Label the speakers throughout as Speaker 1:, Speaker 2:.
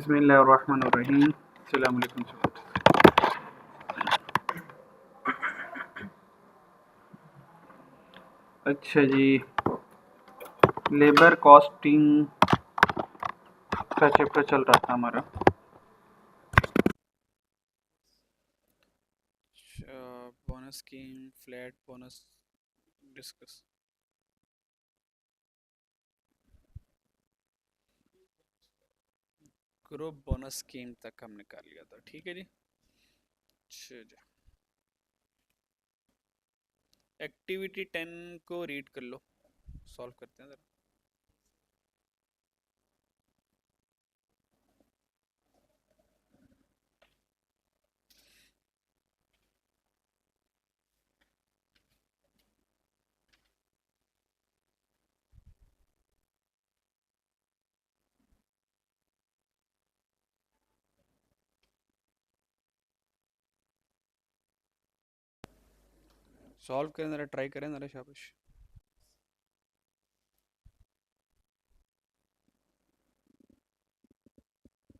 Speaker 1: बिस्मिल्लाहिर्रहमानिर्रहीम। अस्सलाम वालेकुम। अच्छा जी, लेबर कॉस्टिंग का चैप्टर चल रहा था हमारा। Bonus scheme, flat bonus discuss. Group bonus scheme तक हमने कर लिया था, ठीक है जी। अच्छा जी, एक्टिविटी 10 को रीड कर लो, सॉल्व करते हैं ज़रा। सॉल्व करें ज़रा, ट्राई करें ज़रा, शाबाश।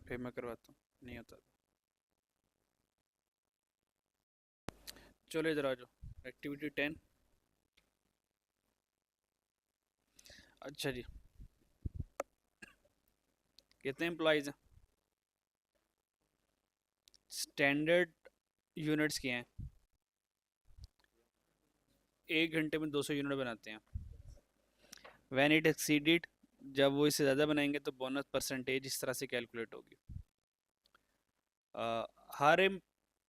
Speaker 1: फिर मैं करवाता हूँ, नहीं होता। चलो इधर आ जाओ, एक्टिविटी 10। अच्छा जी, कितने एम्प्लॉयज़ हैं? स्टैंडर्ड यूनिट्स के हैं, 1 घंटे में 200 यूनिट बनाते हैं। व्हेन इट एक्सीडेड, जब वो इससे ज़्यादा बनाएंगे तो बोनस परसेंटेज इस तरह से कैलकुलेट होगी। अ, हर एम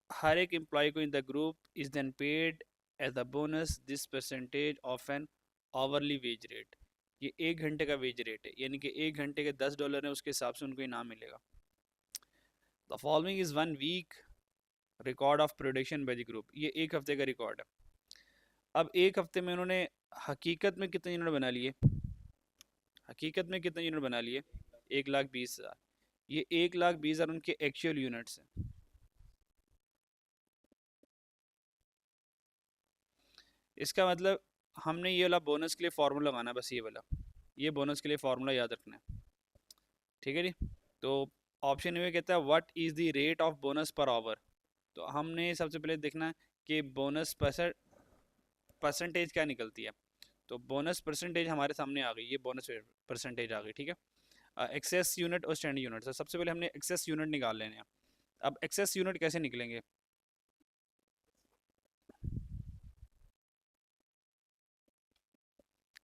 Speaker 1: हर एक एम्प्लॉय को in the group is then paid as a bonus this percentage of an hourly wage rate. ये 1 घंटे का वेज रेट है, यानी कि 1 घंटे के $10 है, उसके हिसाब से उनको इनाम मिलेगा। The following is 1 week record of production by the group. ये 1 हफ्ते का रिकॉर्ड है। अब 1 हफ्ते में उन्होंने हकीकत में कितने यूनिट बना लिए? हकीकत में कितने यूनिट बना लिए? 1,20,000। ये 1,20,000 उनके एक्चुअल यूनिट्स हैं। इसका मतलब हमने ये वाला बोनस के लिए फार्मूला लगाना है, बस ये वाला, ये बोनस के लिए फार्मूला याद रखना है, ठीक है जी। तो ऑप्शन में कहता है what is the rate of bonus per hour. तो हमने सबसे पहले देखना है कि बोनस परसेंटेज क्या निकलती है। तो बोनस परसेंटेज हमारे सामने आ गई, ये बोनस परसेंटेज आ गई, ठीक है। एक्सेस यूनिट और स्टैंडर्ड यूनिट, तो सबसे पहले हमने एक्सेस यूनिट निकाल लेने हैं। अब एक्सेस यूनिट कैसे निकलेंगे?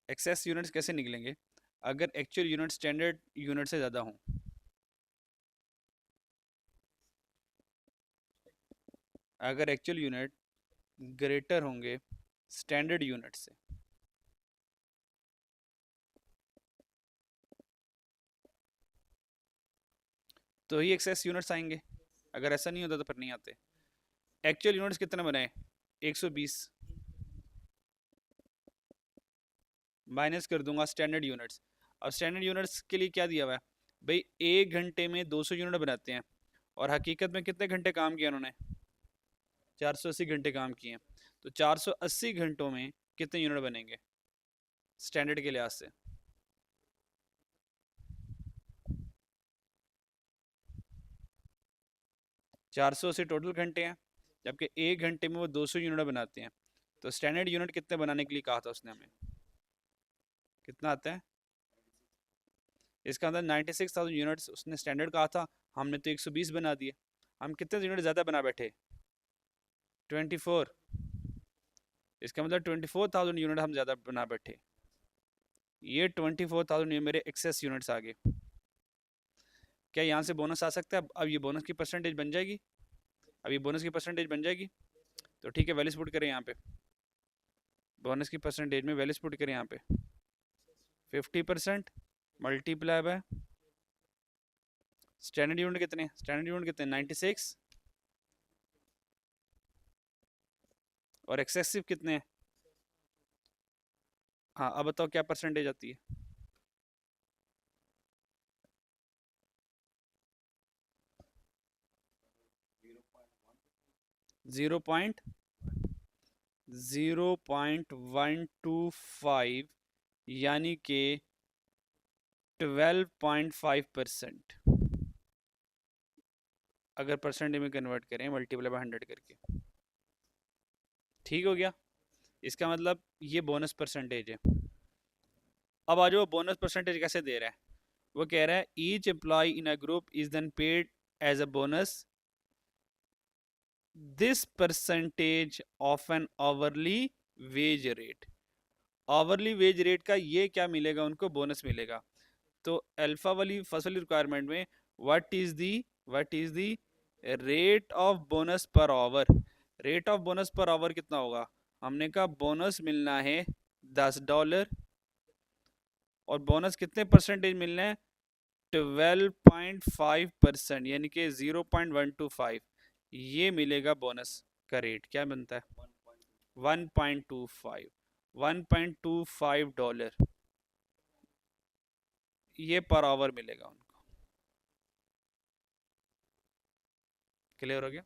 Speaker 1: एक्सेस यूनिट्स कैसे निकलेंगे? अगर एक्चुअल यूनिट स्टैंडर्ड यूनिट से ज़्यादा हों, अगर एक्चुअल यूनिट ग्रेटर होंगे स्टैंडर्ड यूनिट से, तो ही एक्सेस यूनिट्स आएंगे। अगर ऐसा नहीं होता तो फिर नहीं आते। एक्चुअल यूनिट्स कितने बनाए? 120 माइनस कर दूंगा स्टैंडर्ड यूनिट्स। अब स्टैंडर्ड यूनिट्स के लिए क्या दिया हुआ है भाई? 1 घंटे में 200 यूनिट बनाते हैं, और हकीकत में कितने घंटे काम किया उन्होंने? 480 घंटे काम किए हैं। तो 480 घंटों में कितने यूनिट बनेंगे स्टैंडर्ड के लिहाज से? 480 टोटल घंटे हैं, जबकि 1 घंटे में वो 200 यूनिट बनाते हैं। तो स्टैंडर्ड यूनिट कितने बनाने के लिए कहा था उसने हमें? कितना आता है इसका? अंदर 96,000 यूनिट्स उसने स्टैंडर्ड कहा था, हमने तो 120 बना दिए। हम कितने यूनिट ज़्यादा बना बैठे? 24। इसका मतलब 24,000 यूनिट हम ज़्यादा बना बैठे। ये 24,000 ये मेरे एक्सेस यूनिट्स आ गए। क्या यहाँ से बोनस आ सकता है? अब ये बोनस की परसेंटेज बन जाएगी। अब ये बोनस की परसेंटेज बन जाएगी। तो ठीक है, वैल्यूज पुट करें यहाँ पे। बोनस की परसेंटेज में वैल्यूज पुट करें यहाँ पे। 50% मल्टीप्लाई बाय स्टैंडर्ड यूनिट कितने? स्टैंडर्ड यूनिट कितने? 96। और एक्सेसिव कितने हैं? हाँ, अब बताओ क्या परसेंटेज आती है? 0.0125, यानी कि 12.5%। अगर परसेंटेज में कन्वर्ट करें मल्टीप्लाई बाय 100 करके। ठीक हो गया। इसका मतलब ये बोनस परसेंटेज है। अब आ जाओ बोनस परसेंटेज कैसे दे रहा है। वो कह रहा है each employee in a group is then paid as a bonus this percentage of an hourly wage rate. Hourly wage rate का ये क्या मिलेगा उनको, बोनस मिलेगा। तो अल्फा वाली फर्स्ट वाली रिक्वायरमेंट में what is the rate of bonus per hour. Rate of bonus per hour कितना होगा, हमने कहा बोनस मिलना है $10 और बोनस कितने परसेंटेज मिलने हैं 12.5%, यानी कि 0.125। ये मिलेगा बोनस का रेट क्या बनता है 1.25 ये पर आवर मिलेगा उनको। क्लियर हो गया।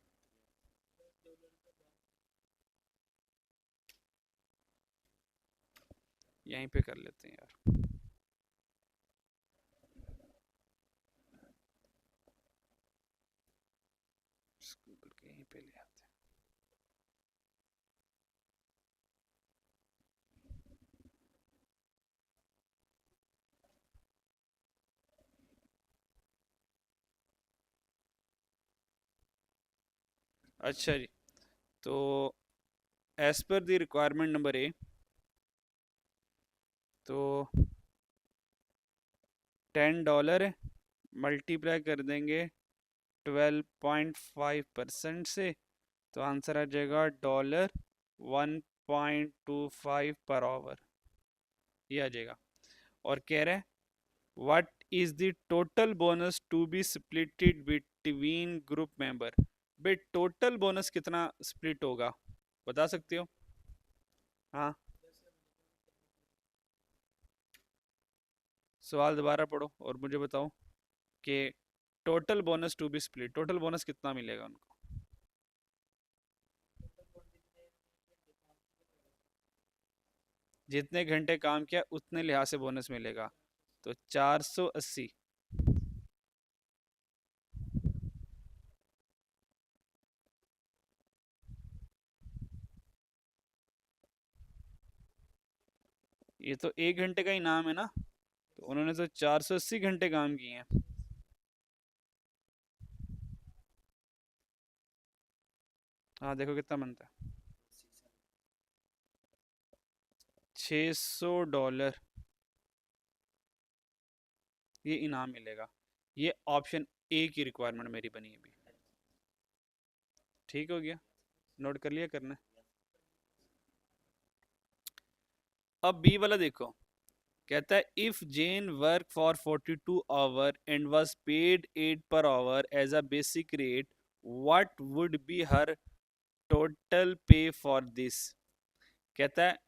Speaker 1: यहीं पे कर लेते हैं यार। यहीं पे ले आते हैं। अच्छा जी, तो as per the requirement number A, तो $10 है, मल्टीप्लाई कर देंगे 12.5% से, तो आंसर आ जाएगा $1.25 पर आवर, ये आ जाएगा। और कह रहे हैं what is the total bonus to be splitted between group member. भाई टोटल बोनस कितना स्प्लिट होगा बता सकते हो। हाँ, सवाल दोबारा पढ़ो और मुझे बताओ कि total bonus to be split, total bonus कितना मिलेगा उनको। जितने घंटे काम किया उतने लिहाज से बोनस मिलेगा, तो 480। ये तो 1 घंटे का इनाम है ना, तो उन्होंने तो 480 घंटे काम किए हैं। हाँ देखो कितना बनता है $600 ये इनाम मिलेगा। ये ऑप्शन ए की रिक्वायरमेंट मेरी बनी है अभी। ठीक हो गया, नोट कर लिया करना। अब बी वाला देखो, कहता है if Jen work for 42 hour and was paid 8 per hour as a basic rate what would be her total pay for this. कहता है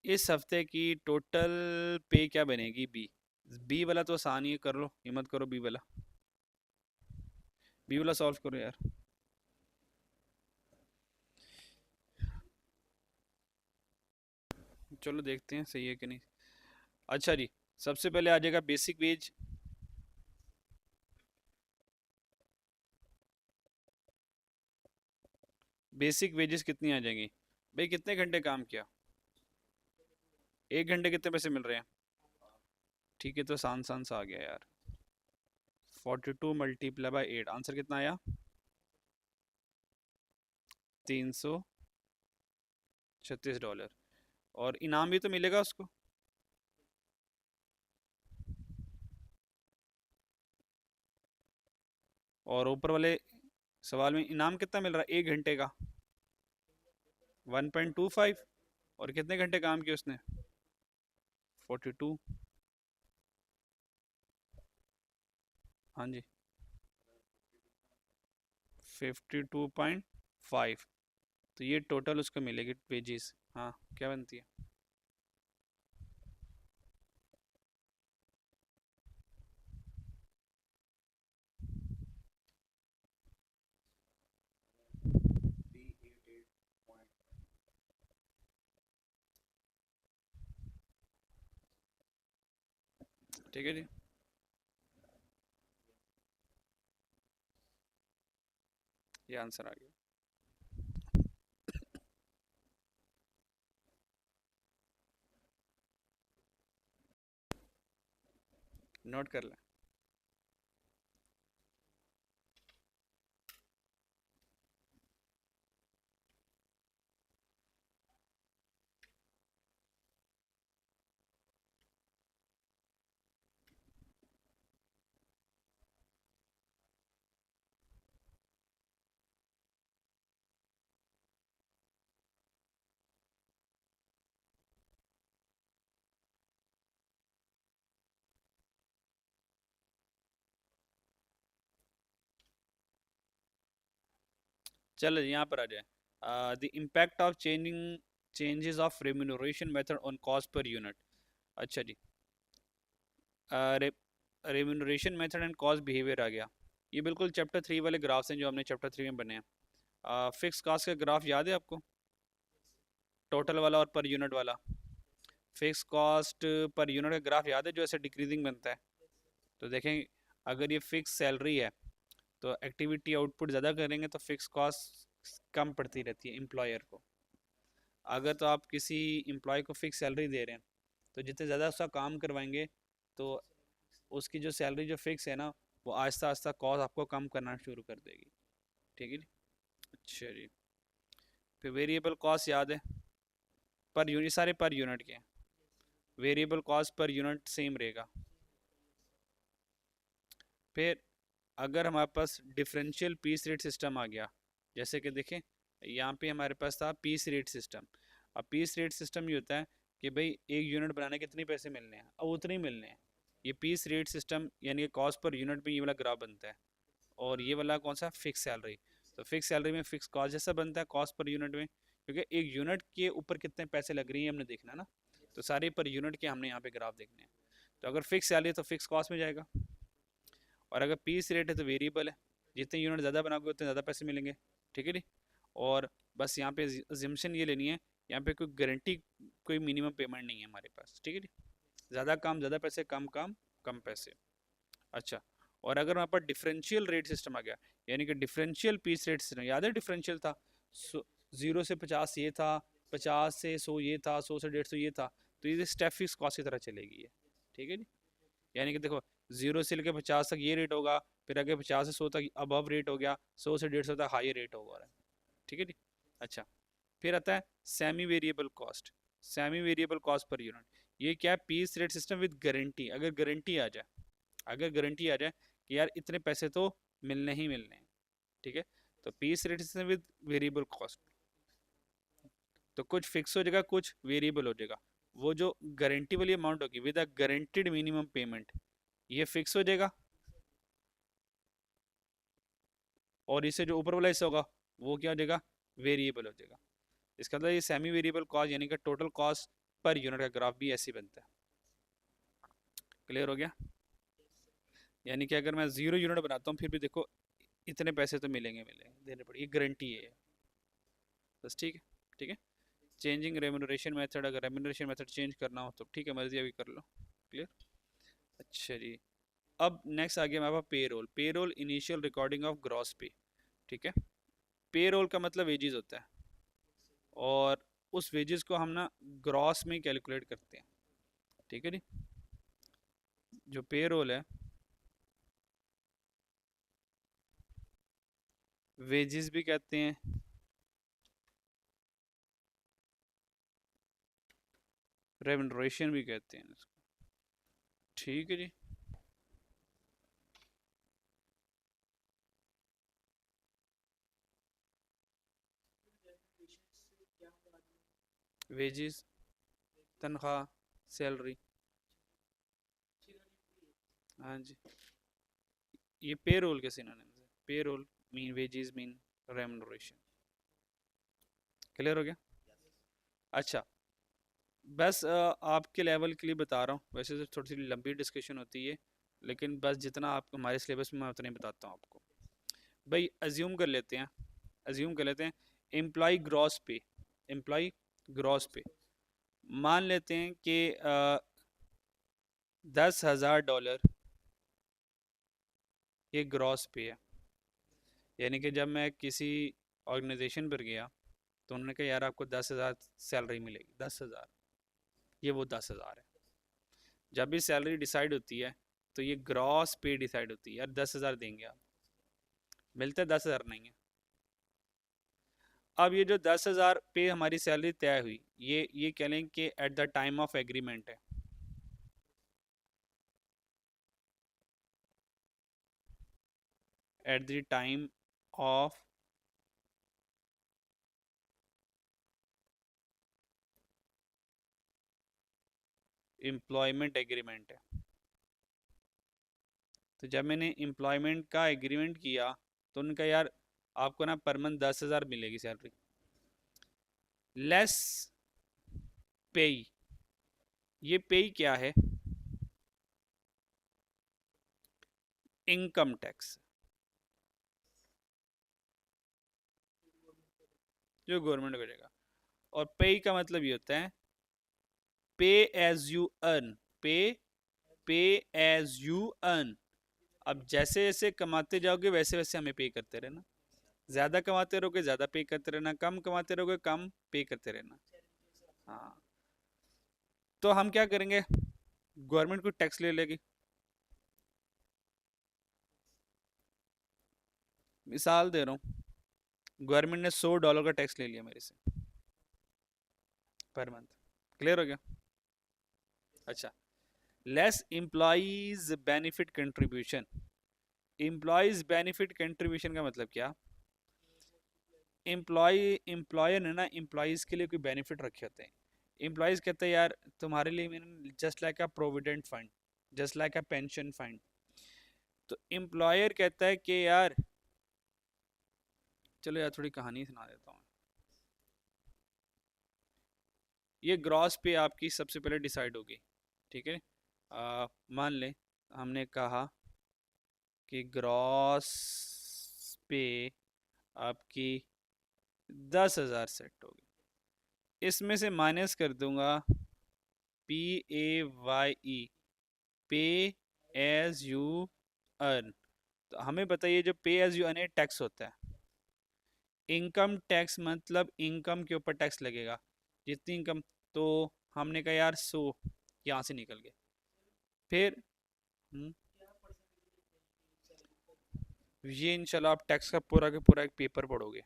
Speaker 1: इस हफ्ते की टोटल पे क्या बनेगी बी। बी वाला तो आसान ही है, कर लो हिम्मत करो बी वाला, बी वाला सॉल्व करो यार। चलो देखते हैं सही है कि नहीं। अच्छा जी, सबसे पहले आ जाएगा बेसिक वेज। बेसिक वेजेस कितनी आ जाएंगी भाई, कितने घंटे काम किया, 1 घंटे कितने पैसे मिल रहे हैं। ठीक है, तो सान सान सा आ गया यार। 42 × 8 आंसर कितना आया 336 डॉलर। और इनाम भी तो मिलेगा उसको। और ऊपर वाले सवाल में इनाम कितना मिल रहा है 1 घंटे का 1.25। और कितने घंटे काम किए उसने 42। हाँ जी 52.5, तो ये टोटल उसको मिलेगी वेजेस। हाँ क्या बनती है ठीक है जी। ये आंसर आ गया। नोट कर लें। चलो यहाँ पर आ जाए, the impact of changing changes of remuneration method on cost per unit. अच्छा जी, remuneration method and cost behaviour आ गया। ये बिल्कुल चैप्टर 3 वाले ग्राफ्स हैं जो हमने चैप्टर 3 में बने हैं। फिक्स कॉस्ट का ग्राफ याद है आपको, टोटल वाला और पर यूनिट वाला। फिक्स कॉस्ट पर यूनिट का ग्राफ याद है जो ऐसे डिक्रीजिंग बनता है। तो देखें, अगर ये फिक्स सैलरी है तो एक्टिविटी आउटपुट ज़्यादा करेंगे तो फिक्स कॉस्ट कम पड़ती रहती है एम्प्लॉयर को। अगर तो आप किसी एम्प्लॉय को फिक्स सैलरी दे रहे हैं तो जितने ज़्यादा उसका काम करवाएंगे तो उसकी जो सैलरी जो फिक्स है ना, वो आहिस्ता आहिस्ता कॉस्ट आपको कम करना शुरू कर देगी। ठीक है जी। अच्छा जी, फिर वेरिएबल कॉस्ट याद है, पर यूनिट, सारे पर यूनिट के। Variable cost per unit same रहेगा। फिर अगर हमारे पास डिफरेंशियल पीस रेट सिस्टम आ गया, जैसे कि देखें यहाँ पे हमारे पास था पीस रेट सिस्टम। अब पीस रेट सिस्टम ये होता है कि भाई एक यूनिट बनाने के कितने पैसे मिलने हैं, अब उतने ही मिलने हैं। ये पीस रेट सिस्टम यानी कि कॉस्ट पर यूनिट में ये वाला ग्राफ बनता है। और ये वाला कौन सा, फिक्स सैलरी। तो फिक्स सैलरी में फिक्स कॉस्ट जैसा बनता है कॉस्ट पर यूनिट में, क्योंकि एक यूनिट के ऊपर कितने पैसे लग रही हैं हमने देखना ना। तो सारे पर यूनिट के हमने यहाँ पे ग्राफ देखने हैं। तो अगर फिक्स सैलरी है तो फिक्स कॉस्ट में जाएगा, और अगर पीस रेट है तो वेरिएबल है, जितने यूनिट ज़्यादा बनाओगे उतने ज़्यादा पैसे मिलेंगे। ठीक है जी। और बस यहाँ पे अजम्पशन ये लेनी है, यहाँ पे कोई गारंटी, कोई मिनिमम पेमेंट नहीं है हमारे पास। ठीक है जी। ज़्यादा काम ज़्यादा पैसे, कम काम कम पैसे। अच्छा, और अगर हमारे पास डिफरेंशियल रेट सिस्टम आ गया, यानी कि डिफरेंशियल पीस रेट सिस्टम, याद है डिफरेंशियल था, 0 से 50 ये था, 50 से 100 ये था, 100 से 150 ये था। तो ये स्टेप फिक्स कॉस्ट की तरह चलेगी ये। ठीक है जी। यानी कि देखो, 0 से लेकर 50 तक ये रेट होगा, फिर आगे 50 से 100 तक अबव रेट हो गया, 100 से 150 तक हाई रेट होगा। ठीक है जी। अच्छा, फिर आता है semi variable cost. Semi variable cost per unit, ये क्या है, piece rate system with guarantee. अगर गारंटी आ जाए, अगर गारंटी आ जाए कि यार इतने पैसे तो मिलने ही मिलने हैं। ठीक है, तो piece rate system with variable cost, तो कुछ फिक्स हो जाएगा कुछ वेरिएबल हो जाएगा। वो जो गारंटी वाली अमाउंट होगी with a guaranteed minimum payment, ये फिक्स हो जाएगा। और इससे जो ऊपर वाला हिस्सा होगा वो क्या हो जाएगा, वेरिएबल हो जाएगा। इसका मतलब ये सेमी वेरिएबल कॉस्ट यानी कि टोटल कॉस्ट पर यूनिट का ग्राफ भी ऐसे ही बनता है। क्लियर हो गया। यानी कि अगर मैं 0 यूनिट बनाता हूँ फिर भी देखो इतने पैसे तो मिलेंगे मिलेंगे, देने पड़ेगी, गारंटी है। बस ठीक है। ठीक है। चेंजिंग रेम्यूनरेशन मेथड, अगर रेम्यूनरेशन मेथड चेंज करना हो तो ठीक है, मर्जी अभी कर लो। क्लियर। अच्छा जी, अब नेक्स्ट आ गया हमारे पास payroll. Payroll initial recording of gross pay. ठीक है, पे रोल का मतलब वेजेस होता है, और उस वेजेस को हम ना ग्रॉस में कैलकुलेट करते हैं। ठीक है जी। जो पे रोल है, वेजेस भी कहते हैं, रेम्यूनरेशन भी कहते हैं इसको। ठीक है जी। वेजेस, तनख्वाह, सैलरी। हाँ जी, ये पे रोल के सिनोनिम्स है। Payroll mean wages mean remuneration. Clear हो गया। अच्छा, बस आपके लेवल के लिए बता रहा हूँ, वैसे तो थोड़ी सी लंबी डिस्कशन होती है, लेकिन बस जितना आप हमारे सिलेबस में मैं उतना ही बताता हूँ आपको। भाई अज्यूम कर लेते हैं, अज्यूम कर लेते हैं एम्प्लॉय ग्रॉस पे, एम्प्लॉय ग्रॉस पे मान लेते हैं कि $10,000 ये ग्रॉस पे है। यानी कि जब मैं किसी ऑर्गेनाइजेशन पर गया तो उन्होंने कहा यार आपको 10,000 सैलरी मिलेगी, 10,000, ये वो 10,000 है। जब भी सैलरी डिसाइड होती है तो ये ग्रॉस पे डिसाइड होती है, यार 10,000 देंगे आप, मिलता है 10,000 नहीं है। अब ये जो 10,000 पे हमारी सैलरी तय हुई, ये कह लें कि at the time of agreement है। At the time of employment agreement है। तो जब मैंने एम्प्लॉयमेंट का एग्रीमेंट किया तो उनका यार आपको ना पर मंथ 10,000 मिलेगी सैलरी, लेस पे। ये पे क्या है? इनकम टैक्स, जो गवर्नमेंट करेगा। और पे का मतलब ये होता है पे एज यू अर्न, पे पे एज यू अर्न। अब जैसे जैसे कमाते जाओगे वैसे वैसे हमें पे करते रहना। ज्यादा कमाते रहोगे ज्यादा पे करते रहना, कम कमाते रहोगे कम पे करते रहना। हाँ, तो हम क्या करेंगे, गवर्नमेंट को टैक्स ले लेगी। मिसाल दे रहा हूँ, गवर्नमेंट ने $100 का टैक्स ले लिया मेरे से पर मंथ। क्लियर हो गया? अच्छा, less employees benefit contribution. Employees benefit contribution का मतलब क्या? एम्प्लॉयर ने ना एम्प्लॉइज के लिए कोई बेनिफिट रखे होते हैं। एम्प्लॉइज कहते हैं यार तुम्हारे लिए मैंने just like a provident fund, just like a pension fund. तो एम्प्लॉयर कहता है कि यार चलो यार थोड़ी कहानी सुना देता हूँ। ये ग्रॉस पे आपकी सबसे पहले डिसाइड होगी, ठीक है। मान लें हमने कहा कि ग्रॉस पे आपकी 10,000 सेट होगी, इसमें से माइनस कर दूंगा पी ए वाई ई, पे एज यू अर्न। तो हमें बताइए जो पे एज यू अर्न टैक्स होता है, इनकम टैक्स मतलब इनकम के ऊपर टैक्स लगेगा जितनी इनकम। तो हमने कहा यार 100, यहाँ से निकल गए। फिर ये इंशाल्लाह आप टैक्स का पूरा के पूरा एक पेपर पढ़ोगे,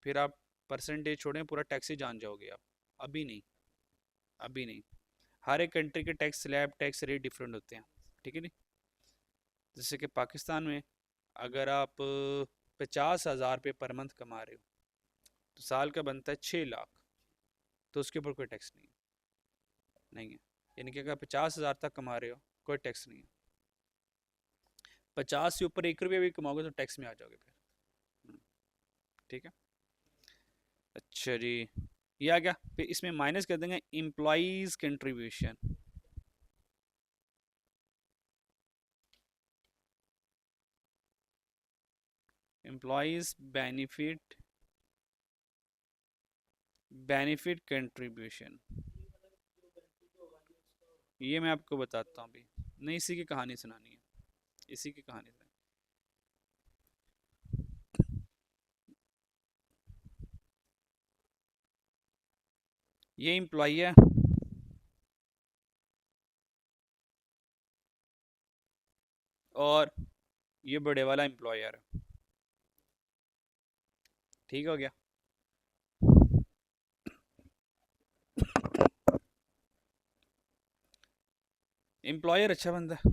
Speaker 1: फिर आप परसेंटेज छोड़ें पूरा टैक्स ही जान जाओगे आप। अभी नहीं, अभी नहीं। हर एक कंट्री के tax slab, tax rate different होते हैं, ठीक है नी। जैसे कि पाकिस्तान में अगर आप 50,000 रुपये पर मंथ कमा रहे हो तो साल का बनता है 6 लाख, तो उसके ऊपर कोई टैक्स नहीं है, नहीं है। यानी कि अगर 50,000 तक कमा रहे हो कोई टैक्स नहीं है। 50 से ऊपर 1 रुपये भी कमाओगे तो टैक्स में आ जाओगे फिर। ठीक है। अच्छा जी, ये आ गया। फिर इसमें माइनस कर देंगे employees contribution. Employees benefit, benefit contribution. ये मैं आपको बताता हूँ अभी, नहीं इसी की कहानी सुनानी है, इसी की कहानी सुनानी। ये एम्प्लॉई है और ये बड़े वाला एम्प्लॉयर है। ठीक हो गया? एम्प्लॉयर अच्छा बंदा है।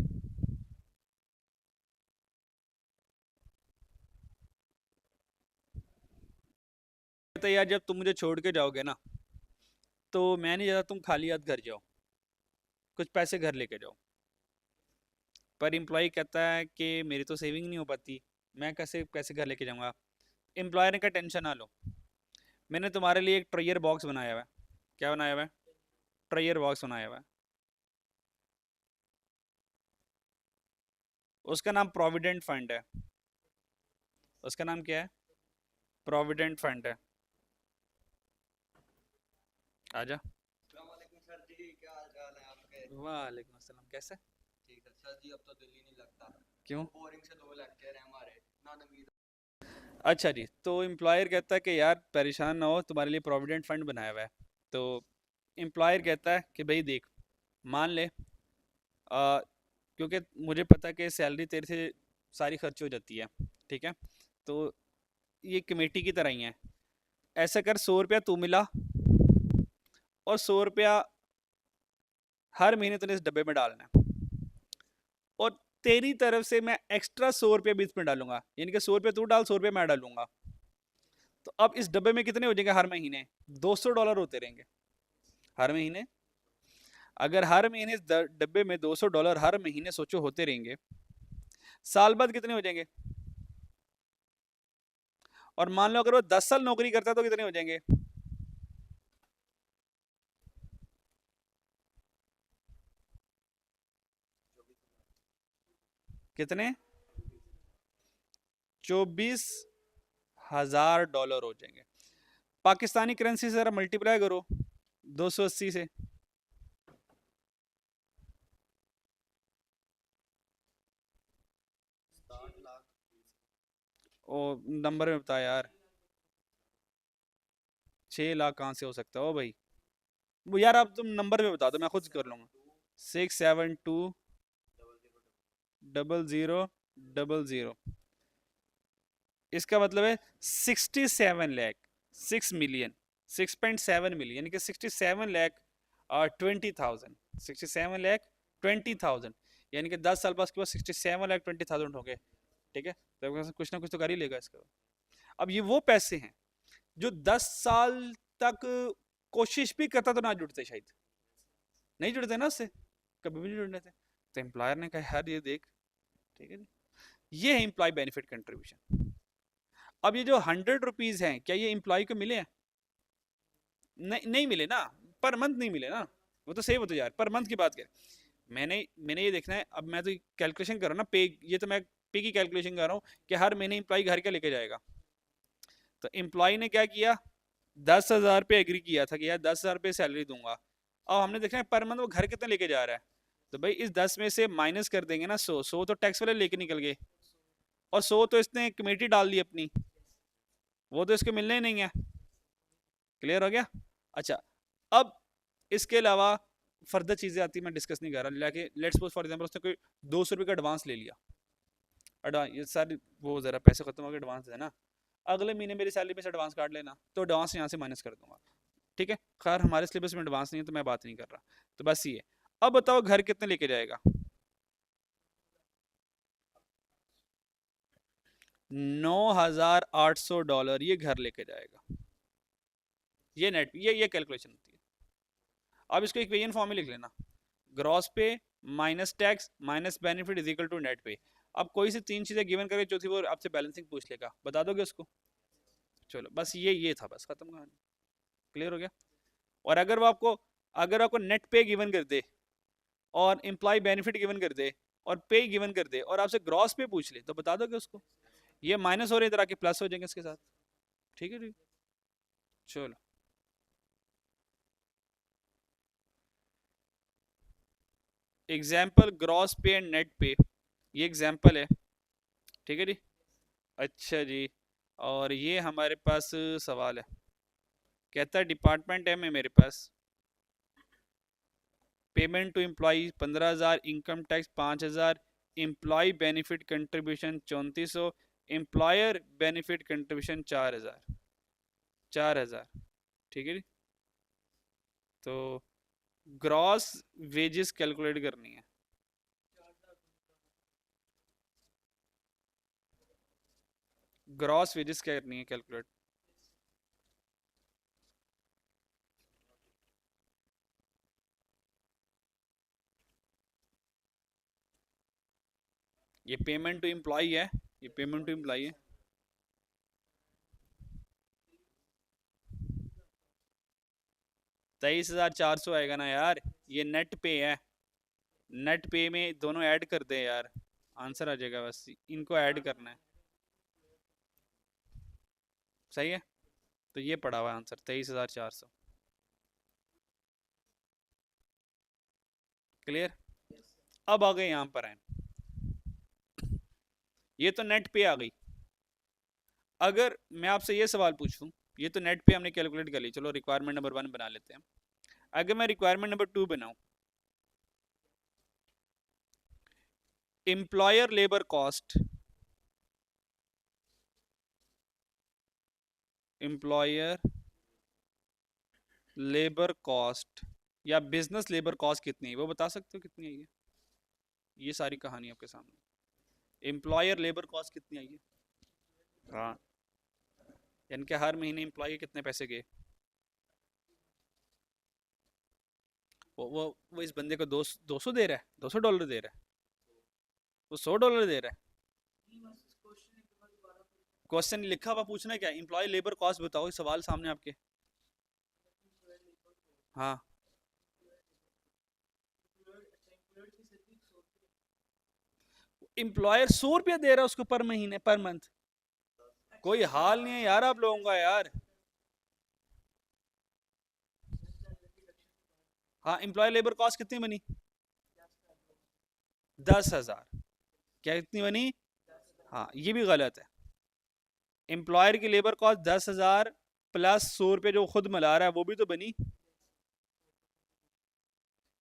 Speaker 1: कहता है यार जब तुम मुझे छोड़ के जाओगे ना तो मैं नहीं चाहता तुम खाली हाथ घर जाओ, कुछ पैसे घर लेके जाओ। पर एम्प्लॉय कहता है कि मेरी तो सेविंग नहीं हो पाती, मैं कैसे पैसे घर लेके जाऊंगा। एम्प्लॉयर ने कहा टेंशन ना लो, मैंने तुम्हारे लिए एक ट्रेयर बॉक्स बनाया हुआ है। क्या बनाया हुआ है? ट्रेयर बॉक्स बनाया हुआ है। उसका नाम प्रोविडेंट फंड है। उसका नाम क्या है? प्रोविडेंट फंड है। आजा।
Speaker 2: वालेकुम सर जी, क्या हाल चाल है आपके?
Speaker 1: वालेकुम अस्सलाम, कैसे?
Speaker 2: ठीक है सर जी, अब तो दिल ही नहीं लगता।
Speaker 1: क्यों?
Speaker 2: बोरिंग से 2 लेक्चर हैं हमारे, ना नमीद।
Speaker 1: अच्छा जी, तो एम्प्लॉयर कहता है कि यार परेशान ना हो, तुम्हारे लिए प्रोविडेंट फंड बनाया हुआ है। तो एम्प्लॉयर कहता है कि भाई देख, मान ले, क्योंकि मुझे पता है कि सैलरी तेरे से सारी खर्च हो जाती है, ठीक है, तो ये कमेटी की तरह ही है। ऐसा कर, 100 रुपया तू मिला और 100 रुपया हर महीने तूने इस डब्बे में डालना है, और तेरी तरफ से मैं एक्स्ट्रा 100 रुपया बीच में डालूंगा, यानी कि 100 रुपया तू डाल, 100 रुपया मैं डालूंगा। तो अब इस डब्बे में कितने हो जाएंगे हर महीने? $200 होते रहेंगे हर महीने। अगर हर महीने इस डब्बे में $200 हर महीने सोचो होते रहेंगे, साल बाद कितने हो जाएंगे? और मान लो अगर वो 10 साल नौकरी करता है तो कितने हो जाएंगे? कितने? $24,000 हो जाएंगे। पाकिस्तानी करेंसी से जरा मल्टीप्लाई करो 280 से। ओ, नंबर में बता यार। 6 लाख कहाँ से हो सकता है ओ भाई? वो यार आप तुम नंबर में बता दो, मैं खुद कर लूंगा। 6720000। इसका मतलब है 67 लाख, 6 मिलियन, 6.7 मिलियन, यानी कि 67 लाख 20,000, 67 लाख 20,000, यानी कि 10 साल बाद उसके बाद 67 लाख 20,000 हो गए। ठीक है, तो कुछ ना कुछ तो कर ही लेगा इसका। अब ये वो पैसे हैं जो 10 साल तक कोशिश भी करता तो ना जुड़ते, शायद नहीं जुड़ते ना उससे, कभी भी नहीं जुड़ने थे। तो एम्प्लॉयर ने कहा यार ये देख, ठीक है जी, ये है एम्प्लॉय बेनिफिट कंट्रीब्यूशन। अब ये जो 100 रुपीज हैं, क्या ये एम्प्लॉय को मिले हैं? नहीं, नहीं मिले ना, पर मंथ नहीं मिले ना। वो तो सही, वो तो यार पर मंथ की बात करें, मैंने मैंने ये देखना है। अब मैं तो कैलकुलेशन कर रहा हूँ ना पे, ये तो मैं पे की कैलकुलेशन कर रहा हूँ कि हर महीने एम्प्लॉय घर क्या लेके जाएगा। तो एम्प्लॉय ने क्या किया, 10,000 पे एग्री किया था कि यार 10,000 पे सैलरी दूंगा। अब हमने देखना है पर मंथ वो घर कितना लेके जा रहा है। तो भाई इस 10 में से माइनस कर देंगे ना 100, 100 तो टैक्स वाले लेके निकल गए, और 100 तो इसने कमेटी डाल दी अपनी, वो तो इसको मिलने ही नहीं है। क्लियर हो गया? अच्छा, अब इसके अलावा फर्दर चीज़ें आती मैं डिस्कस नहीं कर रहा, लेकिन लेट्स सपोज फॉर एग्जांपल उसने कोई 200 रुपये का एडवांस ले लिया। एडवांस, ये सारी वो ज़रा पैसे खत्म हो गए, एडवांस है ना, अगले महीने मेरी सैलरी में से एडवांस काट लेना, तो एडवांस यहाँ से माइनस कर दूंगा। ठीक है, खैर हमारे सिलेबस में एडवांस नहीं है तो मैं बात नहीं कर रहा। तो बस ये, अब बताओ घर कितने लेके जाएगा? $9,800 ये घर लेके जाएगा। ये नेट, ये कैलकुलेशन होती है। अब इसको इक्वेशन फॉर्म में लिख लेना, gross pay minus tax minus benefit is equal to net pay. अब कोई सी 3 चीजें गिवन करके चौथी वो आपसे बैलेंसिंग पूछ लेगा, बता दोगे उसको? चलो बस ये था, बस खत्म कहानी। क्लियर हो गया? और अगर आपको नेट पे गिवन कर दे और एम्प्लॉय बेनिफिट गिवन कर दे और पे गिवन कर दे और आपसे ग्रॉस पे पूछ ले, तो बता दोगे उसको? ये माइनस हो रहे इधर आके प्लस हो जाएंगे इसके साथ। ठीक है, ठीक। चलो, एग्जाम्पल ग्रॉस पे एंड नेट पे, ये एग्जाम्पल है। ठीक है जी। अच्छा जी, और ये हमारे पास सवाल है, कहता है डिपार्टमेंट है में मेरे पास, payment to employee 15,000, income tax 5,000, employee benefit contribution 3400, employer benefit contribution 4,000, 4,000। ठीक है जी। तो ग्रॉस वेजेस कैलकुलेट करनी है। ग्रॉस वेजेस क्या करनी है कैलकुलेट? ये पेमेंट टू एम्प्लॉय है, ये पेमेंट टू एम्प्लॉय है। 23,400 आएगा ना यार, ये नेट पे है। नेट पे में दोनों ऐड कर दे यार, आंसर आ जाएगा, बस इनको ऐड करना है। सही है, तो ये पड़ा हुआ आंसर 23,400। क्लियर? अब आ गए यहाँ पर हैं, ये तो नेट पे आ गई। अगर मैं आपसे ये सवाल पूछूं, ये तो नेट पे हमने कैलकुलेट कर ली, चलो रिक्वायरमेंट नंबर 1 बना लेते हैं। अगर मैं रिक्वायरमेंट नंबर 2 बनाऊं, employer labour cost, employer labour cost या बिजनेस लेबर कॉस्ट कितनी है, वो बता सकते हो कितनी है ये सारी कहानी आपके सामने। एम्प्लॉयर लेबर कॉस्ट कितनी आई है? हाँ, यानी कि हर महीने एम्प्लॉय के कितने पैसे गए। वो इस बंदे को 200 दे रहा है, $200 दे रहा है, वो $100 दे रहा है। क्वेश्चन लिखा हुआ पूछना क्या, एम्प्लॉय लेबर कॉस्ट बताओ, सवाल सामने आपके। हाँ, एम्प्लॉयर $100 दे रहा है उसको पर महीने, पर मंथ। कोई हाल नहीं है यार आप लोगों का यार। हाँ, एम्प्लॉय लेबर कॉस्ट कितनी बनी? 10,000। क्या कितनी बनी? हाँ, ये भी गलत है। एम्प्लॉयर की लेबर कॉस्ट 10,000 प्लस $100 जो खुद मिला रहा है वो भी तो बनी।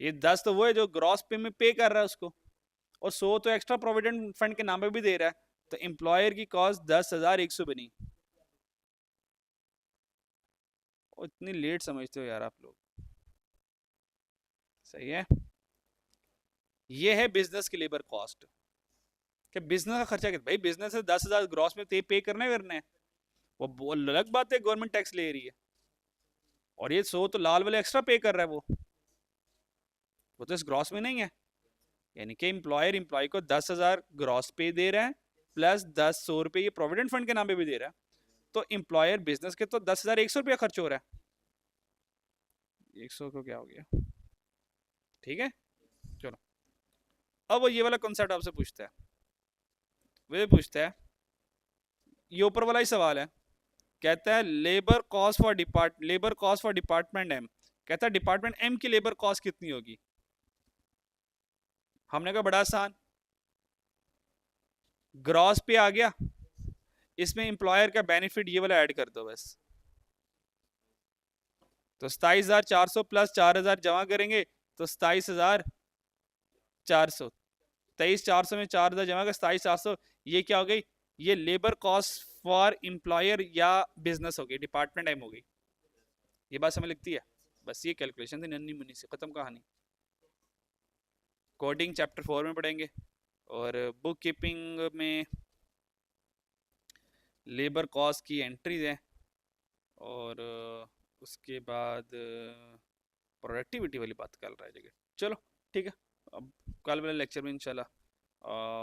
Speaker 1: ये 10 तो वो है जो ग्रॉस पे में पे कर रहा है उसको, और 100 तो एक्स्ट्रा प्रोविडेंट फंड के नाम पे भी दे रहा है। तो एम्प्लॉयर की कॉस्ट 10,100 बनी। और इतनी लेट समझते हो यार आप लोग। सही है, ये है बिजनेस की लेबर कॉस्ट। कि बिजनेस का खर्चा कितना, भाई बिजनेस से 10,000 ग्रॉस में पे करना है। वो अलग बात है, गवर्नमेंट टैक्स ले रही है, और ये 100 तो लाल वाले एक्स्ट्रा पे कर रहा है वो तो इस ग्रॉस में नहीं है। यानी कि एम्प्लॉयर एम्प्लॉय को 10,000 ग्रॉस पे दे रहा है, प्लस 100 रुपये ये प्रोविडेंट फंड के नाम पे भी दे रहा है। तो एम्प्लॉयर बिजनेस के तो 10,100 रुपया खर्च हो रहा है। 100 को क्या हो गया, ठीक है। चलो, अब वो ये वाला कॉन्सेप्ट आपसे पूछता है, वे पूछता है, ये ऊपर वाला ही सवाल है। कहता है labour cost for department M. कहता है डिपार्टमेंट एम की लेबर कॉस्ट कितनी होगी। हमने कहा बड़ा आसान, ग्रॉस पे आ गया, इसमें एम्प्लॉयर का बेनिफिट ये वाला ऐड कर दो बस। तो 27,400 प्लस 4,000 जमा करेंगे तो 27,400, 23,400 में 4,000 जमा कर 27,400। ये क्या हो गई, ये लेबर कॉस्ट फॉर एम्प्लॉयर या बिजनेस हो गई, डिपार्टमेंट एम हो गई। ये बात समझ लगती है, बस ये कैलकुलेशन थी, नन्नी मुन्नी से खत्म कहानी। कोडिंग चैप्टर 4 में पढ़ेंगे, और बुक कीपिंग में लेबर कॉस्ट की एंट्रीज हैं, और उसके बाद प्रोडक्टिविटी वाली बात कर रहा है जगह। चलो ठीक है, अब कल वाले लेक्चर में इंशाल्लाह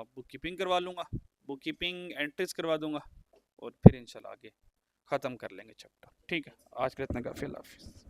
Speaker 1: बुक कीपिंग करवा लूँगा, बुक कीपिंग एंट्रीज करवा दूंगा, और फिर इंशाल्लाह आगे ख़त्म कर लेंगे चैप्टर। ठीक है, आज के इतना काफ़ी, अल्लाह हाफिज़।